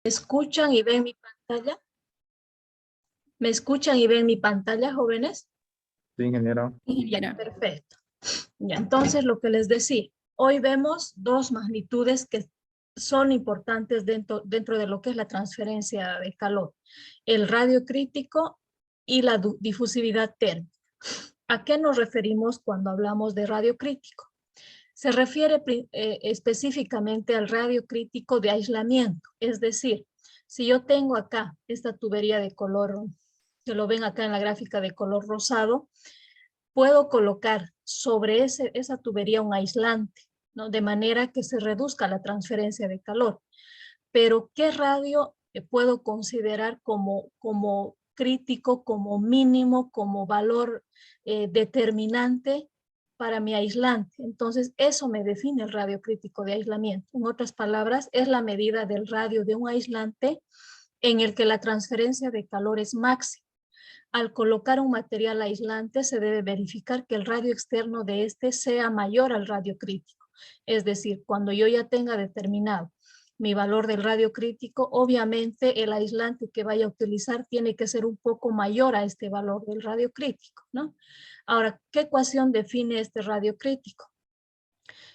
¿Me escuchan y ven mi pantalla? ¿Me escuchan y ven mi pantalla, jóvenes? Sí, ingeniero. Ya, perfecto. Ya, entonces lo que les decía, hoy vemos dos magnitudes que son importantes dentro de lo que es la transferencia de calor, el radio crítico y la difusividad térmica. ¿A qué nos referimos cuando hablamos de radio crítico? Se refiere específicamente al radio crítico de aislamiento, es decir, si yo tengo acá esta tubería de color, que lo ven acá en la gráfica de color rosado, puedo colocar sobre esa tubería un aislante, ¿no? De manera que se reduzca la transferencia de calor. Pero ¿qué radio puedo considerar como crítico, como mínimo, como valor determinante para mi aislante? Entonces, eso me define el radio crítico de aislamiento. En otras palabras, es la medida del radio de un aislante en el que la transferencia de calor es máxima. Al colocar un material aislante, se debe verificar que el radio externo de este sea mayor al radio crítico. Es decir, cuando yo ya tenga determinado mi valor del radio crítico, obviamente el aislante que vaya a utilizar tiene que ser un poco mayor a este valor del radio crítico, ¿no? Ahora, ¿qué ecuación define este radio crítico?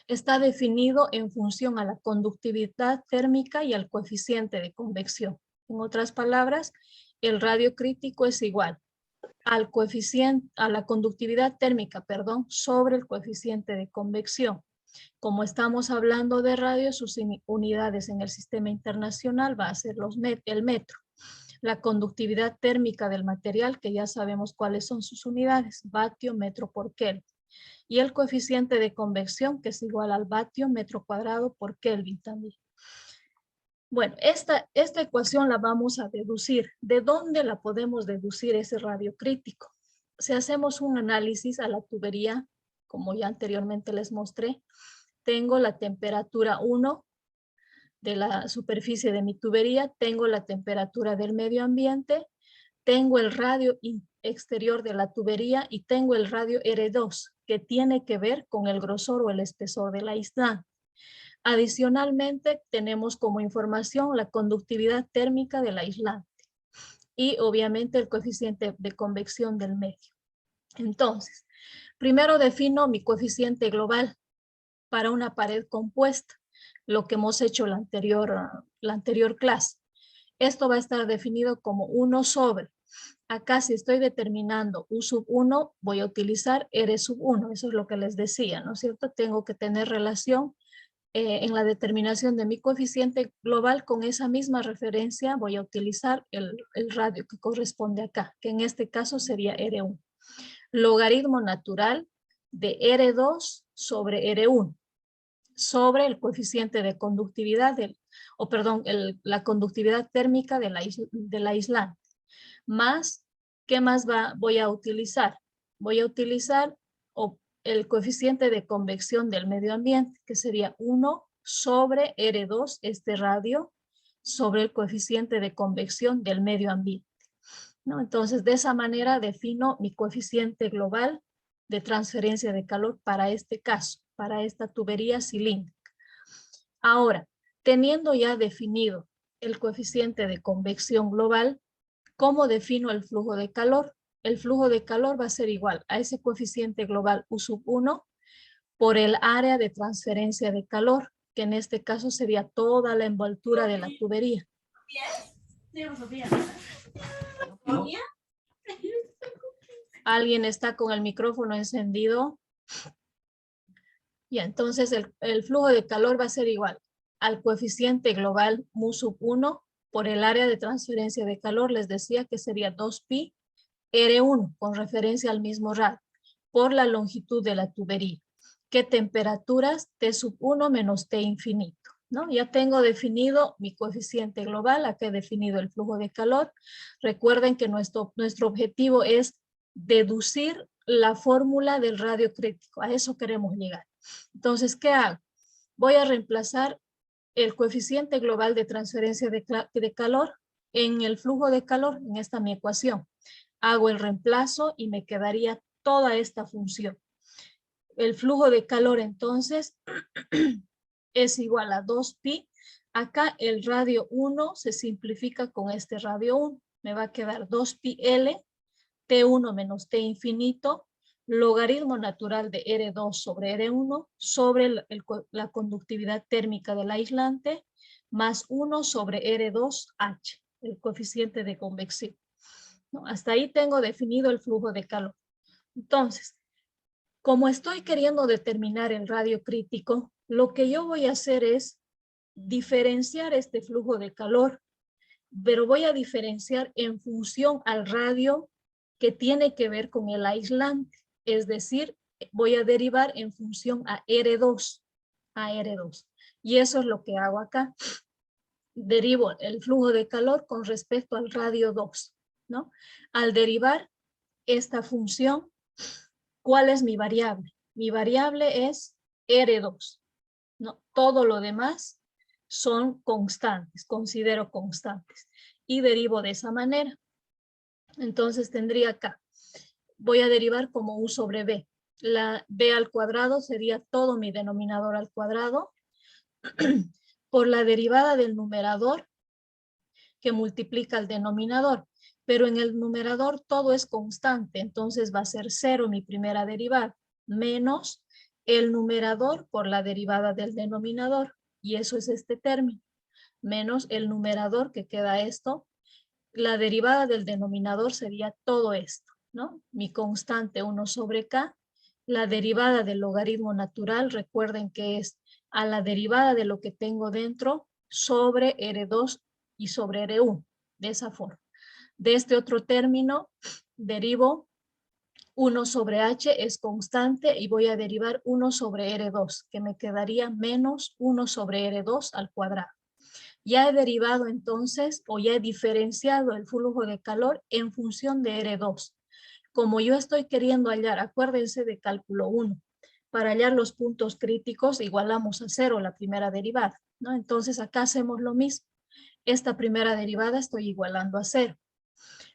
Está definido en función a la conductividad térmica y al coeficiente de convección. En otras palabras, el radio crítico es igual al coeficiente, a la conductividad térmica, perdón, sobre el coeficiente de convección. Como estamos hablando de radio, sus unidades en el sistema internacional va a ser el metro. La conductividad térmica del material, que ya sabemos cuáles son sus unidades, vatio, metro por Kelvin. Y el coeficiente de convección, que es igual al vatio, metro cuadrado por Kelvin también. Bueno, esta ecuación la vamos a deducir. ¿De dónde la podemos deducir ese radio crítico? Si hacemos un análisis a la tubería, como ya anteriormente les mostré, tengo la temperatura 1 de la superficie de mi tubería, tengo la temperatura del medio ambiente, tengo el radio exterior de la tubería y tengo el radio R2, que tiene que ver con el grosor o el espesor de la aislante. Adicionalmente, tenemos como información la conductividad térmica del aislante y obviamente el coeficiente de convección del medio. Entonces, primero defino mi coeficiente global para una pared compuesta, lo que hemos hecho la anterior clase. Esto va a estar definido como 1 sobre. Acá si estoy determinando U sub 1, voy a utilizar R sub 1. Eso es lo que les decía, ¿no es cierto? Tengo que tener relación en la determinación de mi coeficiente global. Con esa misma referencia voy a utilizar el radio que corresponde acá, que en este caso sería R1. Logaritmo natural de R2 sobre R1 sobre el coeficiente de conductividad, la conductividad térmica del aislante. Más, ¿qué más voy a utilizar? Voy a utilizar el coeficiente de convección del medio ambiente, que sería 1 sobre R2, este radio, sobre el coeficiente de convección del medio ambiente, ¿no? Entonces, de esa manera defino mi coeficiente global de transferencia de calor para este caso, para esta tubería cilíndrica. Ahora, teniendo ya definido el coeficiente de convección global, ¿cómo defino el flujo de calor? El flujo de calor va a ser igual a ese coeficiente global U sub 1 por el área de transferencia de calor, que en este caso sería toda la envoltura de la tubería. ¿Alguien está con el micrófono encendido? Y entonces el flujo de calor va a ser igual al coeficiente global mu sub 1 por el área de transferencia de calor. Les decía que sería 2pi R1 con referencia al mismo radio por la longitud de la tubería. ¿Qué temperaturas? T sub 1 menos T infinito, ¿no? Ya tengo definido mi coeficiente global, aquí he definido el flujo de calor. Recuerden que nuestro objetivo es deducir la fórmula del radio crítico, a eso queremos llegar. Entonces, ¿qué hago? Voy a reemplazar el coeficiente global de transferencia de calor en el flujo de calor, en esta mi ecuación. Hago el reemplazo y me quedaría toda esta función. El flujo de calor entonces es igual a 2pi Acá el radio 1 se simplifica con este radio 1. Me va a quedar 2πL T1 menos T infinito, logaritmo natural de R2 sobre R1 sobre la conductividad térmica del aislante más 1 sobre R2H, el coeficiente de convección. ¿No? Hasta ahí tengo definido el flujo de calor. Entonces, como estoy queriendo determinar el radio crítico, lo que yo voy a hacer es diferenciar este flujo de calor, pero voy a diferenciar en función al radio que tiene que ver con el aislante. Es decir, voy a derivar en función a R2. Y eso es lo que hago acá. Derivo el flujo de calor con respecto al radio 2, ¿no? Al derivar esta función, ¿cuál es mi variable? Mi variable es R2, ¿no? Todo lo demás son constantes, considero constantes. Y derivo de esa manera. Entonces tendría acá, voy a derivar como U sobre B. La B al cuadrado sería todo mi denominador al cuadrado por la derivada del numerador que multiplica el denominador. Pero en el numerador todo es constante, entonces va a ser 0 mi primera derivada, menos el numerador por la derivada del denominador. Y eso es este término, menos el numerador que queda esto. La derivada del denominador sería todo esto, ¿no? Mi constante 1 sobre K. La derivada del logaritmo natural, recuerden que es a la derivada de lo que tengo dentro sobre R2 y sobre R1, de esa forma. De este otro término, derivo 1 sobre H es constante y voy a derivar 1 sobre R2, que me quedaría menos 1 sobre R2 al cuadrado. Ya he derivado entonces, o ya he diferenciado el flujo de calor en función de R2. Como yo estoy queriendo hallar, acuérdense de cálculo 1, para hallar los puntos críticos igualamos a 0 la primera derivada, ¿no? Entonces acá hacemos lo mismo. Esta primera derivada estoy igualando a 0.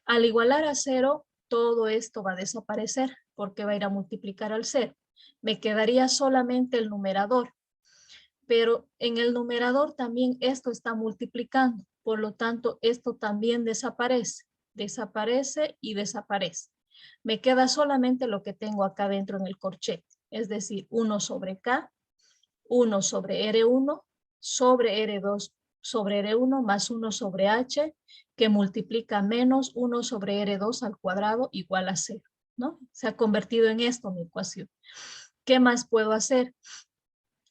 Al igualar a 0, todo esto va a desaparecer porque va a ir a multiplicar al 0. Me quedaría solamente el numerador. Pero en el numerador también esto está multiplicando, por lo tanto esto también desaparece, desaparece y desaparece. Me queda solamente lo que tengo acá dentro en el corchete, es decir, 1 sobre K, 1 sobre R1, sobre R2 sobre R1 más 1 sobre H, que multiplica menos 1 sobre R2 al cuadrado igual a 0, ¿no? Se ha convertido en esto mi ecuación. ¿Qué más puedo hacer?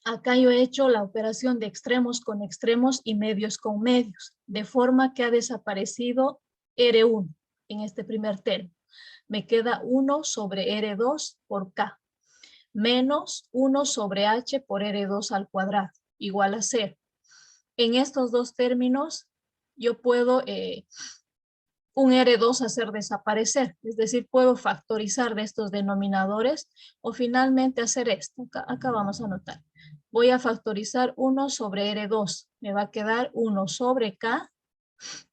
Acá yo he hecho la operación de extremos con extremos y medios con medios, de forma que ha desaparecido R1 en este primer término. Me queda 1 sobre R2 por K, menos 1 sobre H por R2 al cuadrado, igual a 0. En estos dos términos yo puedo un R2 hacer desaparecer, es decir, puedo factorizar de estos denominadores o finalmente hacer esto. Acá vamos a anotar. Voy a factorizar 1 sobre R2. Me va a quedar 1 sobre K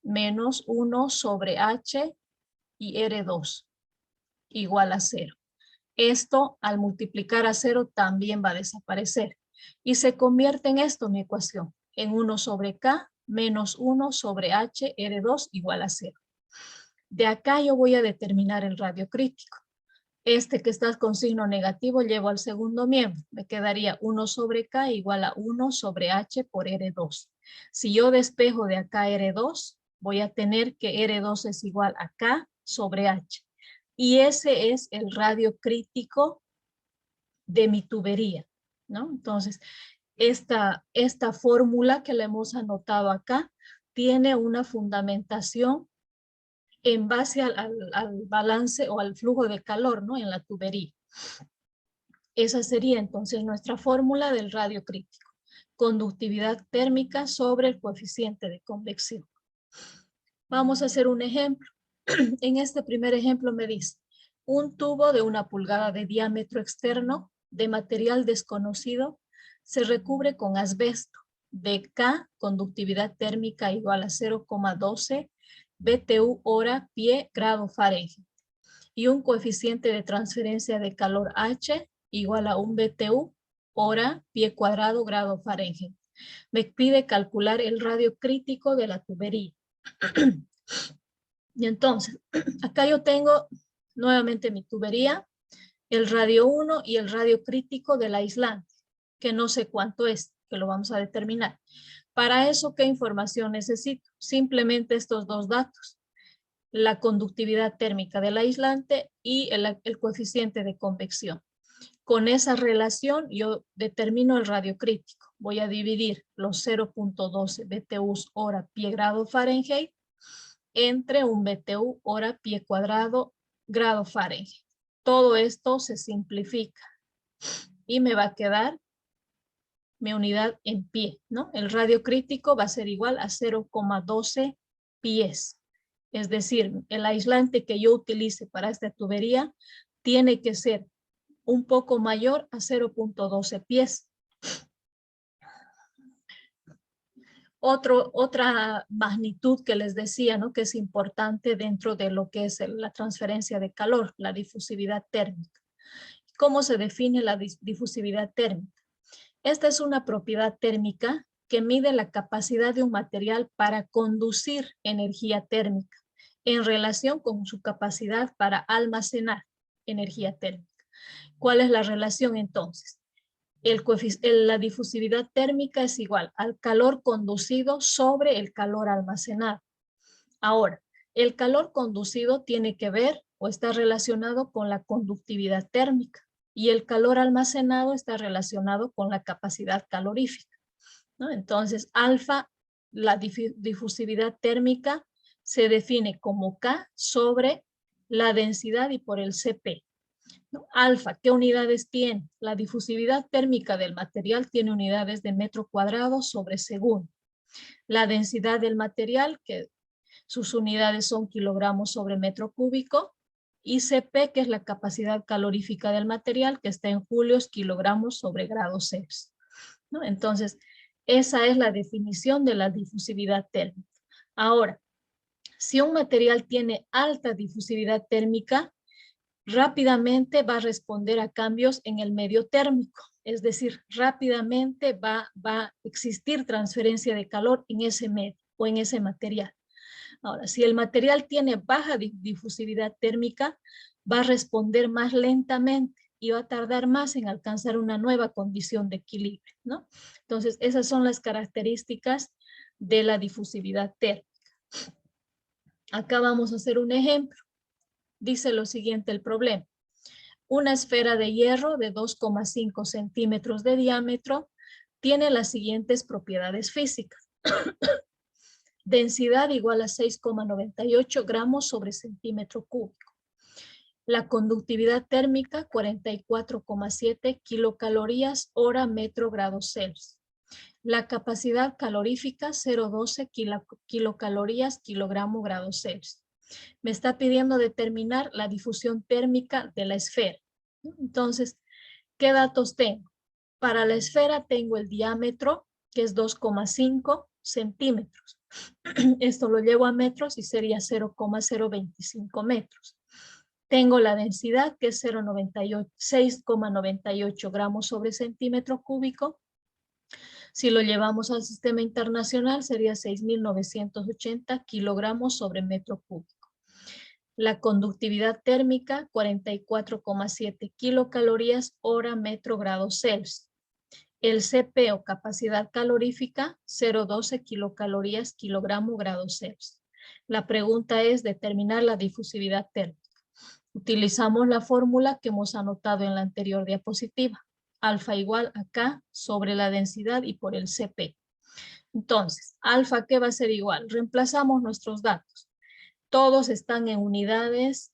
menos 1 sobre H y R2 igual a 0. Esto al multiplicar a 0 también va a desaparecer. Y se convierte en esto mi ecuación, en 1 sobre K menos 1 sobre H R2 igual a 0. De acá yo voy a determinar el radio crítico. Este que está con signo negativo llevo al segundo miembro. Me quedaría 1 sobre K igual a 1 sobre H por R2. Si yo despejo de acá R2, voy a tener que R2 es igual a K sobre H. Y ese es el radio crítico de mi tubería, ¿no? Entonces, esta fórmula que le hemos anotado acá tiene una fundamentación en base al balance o al flujo de calor, ¿no? En la tubería. Esa sería entonces nuestra fórmula del radio crítico. Conductividad térmica sobre el coeficiente de convección. Vamos a hacer un ejemplo. En este primer ejemplo me dice, un tubo de 1 pulgada de diámetro externo de material desconocido se recubre con asbesto de K, conductividad térmica igual a 0,12 BTU hora pie grado Fahrenheit y un coeficiente de transferencia de calor H igual a 1 BTU hora pie cuadrado grado Fahrenheit. Me pide calcular el radio crítico de la tubería. Y entonces, acá yo tengo nuevamente mi tubería, el radio 1 y el radio crítico del aislante, que no sé cuánto es, que lo vamos a determinar. Para eso, ¿qué información necesito? Simplemente estos dos datos: la conductividad térmica del aislante y el coeficiente de convección. Con esa relación yo determino el radio crítico. Voy a dividir los 0.12 BTUs hora pie grado Fahrenheit entre un BTU hora pie cuadrado grado Fahrenheit. Todo esto se simplifica y me va a quedar mi unidad en pie, ¿no? El radio crítico va a ser igual a 0,12 pies. Es decir, el aislante que yo utilice para esta tubería tiene que ser un poco mayor a 0.12 pies. Otra magnitud que les decía, ¿no?, que es importante dentro de lo que es la transferencia de calor, la difusividad térmica. ¿Cómo se define la difusividad térmica? Esta es una propiedad térmica que mide la capacidad de un material para conducir energía térmica en relación con su capacidad para almacenar energía térmica. ¿Cuál es la relación entonces? La difusividad térmica es igual al calor conducido sobre el calor almacenado. Ahora, el calor conducido tiene que ver o está relacionado con la conductividad térmica y el calor almacenado está relacionado con la capacidad calorífica, ¿no? Entonces, alfa, la difusividad térmica, se define como K sobre la densidad y por el Cp. ¿No? Alfa, ¿qué unidades tiene? La difusividad térmica del material tiene unidades de metro cuadrado sobre segundo. La densidad del material, que sus unidades son kilogramos sobre metro cúbico, y Cp, que es la capacidad calorífica del material, que está en julios kilogramos sobre grados Celsius, ¿no? Entonces, esa es la definición de la difusividad térmica. Ahora, si un material tiene alta difusividad térmica, rápidamente va a responder a cambios en el medio térmico, es decir, rápidamente va a existir transferencia de calor en ese medio o en ese material. Ahora, si el material tiene baja difusividad térmica, va a responder más lentamente y va a tardar más en alcanzar una nueva condición de equilibrio, ¿no? Entonces, esas son las características de la difusividad térmica. Acá vamos a hacer un ejemplo. Dice lo siguiente el problema. Una esfera de hierro de 2,5 centímetros de diámetro tiene las siguientes propiedades físicas. Densidad igual a 6,98 gramos sobre centímetro cúbico. La conductividad térmica 44,7 kilocalorías hora metro grado Celsius. La capacidad calorífica 0,12 kilocalorías kilogramo grado Celsius. Me está pidiendo determinar la difusión térmica de la esfera. Entonces, ¿qué datos tengo? Para la esfera tengo el diámetro, que es 2,5 centímetros. Esto lo llevo a metros y sería 0,025 metros. Tengo la densidad, que es 6,98 gramos sobre centímetro cúbico. Si lo llevamos al sistema internacional, sería 6.980 kilogramos sobre metro cúbico. La conductividad térmica, 44,7 kilocalorías hora metro grado Celsius. El Cp o capacidad calorífica, 0,12 kilocalorías kilogramo grado Celsius. La pregunta es determinar la difusividad térmica. Utilizamos la fórmula que hemos anotado en la anterior diapositiva. Alfa igual a K sobre la densidad y por el Cp. Entonces, alfa, ¿qué va a ser igual? Reemplazamos nuestros datos. Todos están en unidades,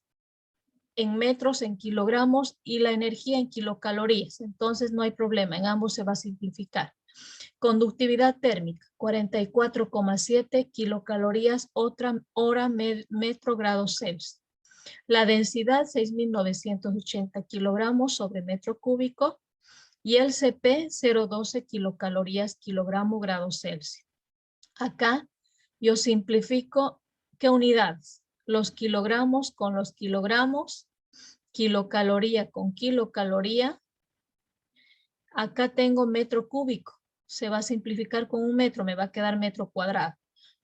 en metros, en kilogramos y la energía en kilocalorías. Entonces no hay problema, en ambos se va a simplificar. Conductividad térmica, 44,7 kilocalorías hora metro grado Celsius. La densidad, 6.980 kilogramos sobre metro cúbico. Y el Cp, 0,12 kilocalorías kilogramo grado Celsius. Acá yo simplifico, ¿qué unidades? Los kilogramos con los kilogramos, kilocaloría con kilocaloría. Acá tengo metro cúbico, se va a simplificar con un metro, me va a quedar metro cuadrado.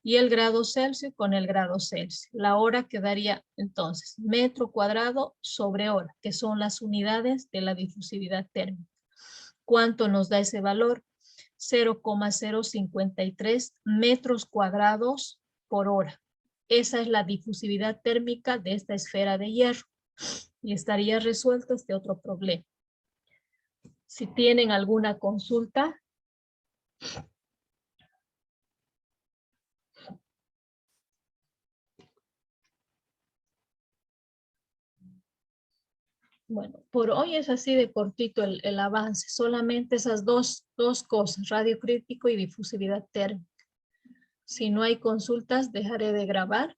Y el grado Celsius con el grado Celsius. La hora quedaría entonces metro cuadrado sobre hora, que son las unidades de la difusividad térmica. ¿Cuánto nos da ese valor? 0,053 metros cuadrados por hora. Esa es la difusividad térmica de esta esfera de hierro. Y estaría resuelto este otro problema. Si tienen alguna consulta. Bueno, por hoy es así de cortito el avance. Solamente esas dos cosas, radio crítico y difusividad térmica. Si no hay consultas, dejaré de grabar